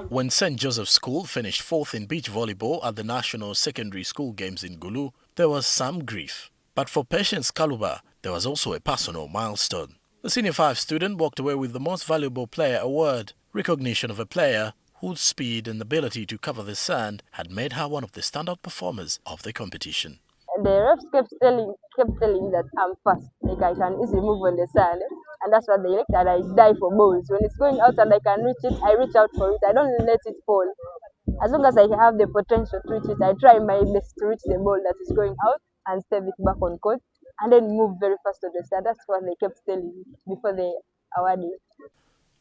When St. Joseph's School finished fourth in beach volleyball at the National Secondary School Games in Gulu, there was some grief. But for Patience Kaluba, there was also a personal milestone. The Senior 5 student walked away with the Most Valuable Player award, recognition of a player whose speed and ability to cover the sand had made her one of the standout performers of the competition. The refs kept telling me that I'm fast, like I can easily move on the sand, and that's what they like, that I dive for balls. When it's going out and I can reach it, I reach out for it. I don't let it fall. As long as I have the potential to reach it, I try my best to reach the ball that is going out and step it back on court, and then move very fast to the sand. That's what they kept telling me before they awarded me.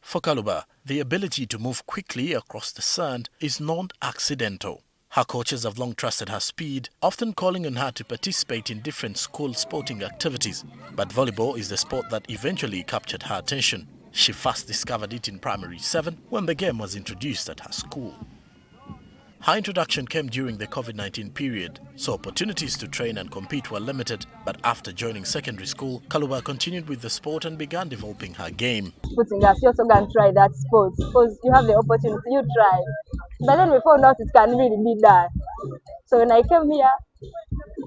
For Kaluba, the ability to move quickly across the sand is not accidental. Her coaches have long trusted her speed, often calling on her to participate in different school sporting activities. But volleyball is the sport that eventually captured her attention. She first discovered it in primary 7 when the game was introduced at her school. Her introduction came during the COVID-19 period, so opportunities to train and compete were limited. But after joining secondary school, Kaluba continued with the sport and began developing her game. Putting us, you also can try that sport because you have the opportunity, you try. But then we found out it can really be done. So when I came here,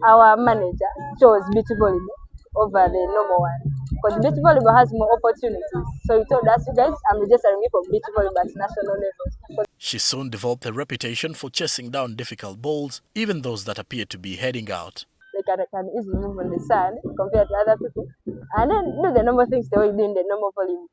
our manager chose beach volleyball over the normal one because beach volleyball has more opportunities. So he told us, you guys, I'm registering you for beach volleyball at national level. She soon developed a reputation for chasing down difficult balls, even those that appeared to be heading out. Like I can easily move on the sand compared to other people, and then do the normal things the way you do in the normal volleyball.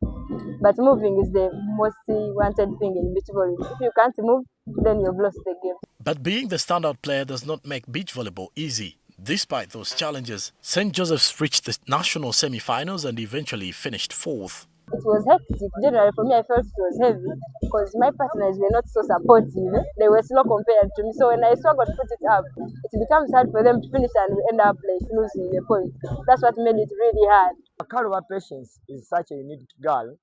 But moving is the most wanted thing in beach volleyball. If you can't move, then you've lost the game. But being the standout player does not make beach volleyball easy. Despite those challenges, St. Joseph's reached the national semi-finals and eventually finished fourth. It was hectic. Generally, for me, I felt it was heavy because my partners were not so supportive. They were slow compared to me. So when I struggled to put it up, it becomes hard for them to finish and we end up like losing the point. That's what made it really hard. Kaluba Patience is such a unique girl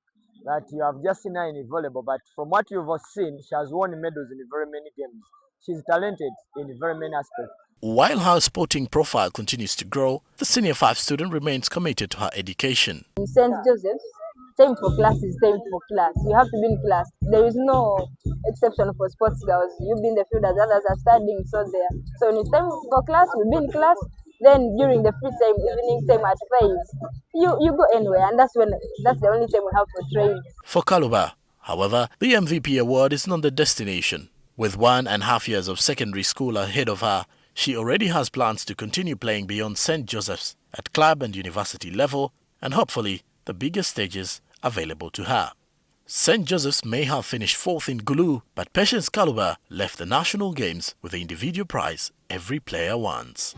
that you have just seen her in volleyball, but from what you've seen, she has won medals in very many games. She's talented in very many aspects. While her sporting profile continues to grow, the Senior 5 student remains committed to her education. In St. Joseph's, time for class is time for class. You have to be in class. There is no exception for sports girls. You be in the field as others are studying, so there. So when it's time for class, we be in class. Then during the free time, evening time at 5, you go anywhere, and that's the only time we have for training. For Kaluba, however, the MVP award is not the destination. With 1.5 years of secondary school ahead of her, she already has plans to continue playing beyond St. Joseph's at club and university level, and hopefully the bigger stages available to her. St. Joseph's may have finished fourth in Gulu, but Patience Kaluba left the national games with the individual prize every player wants.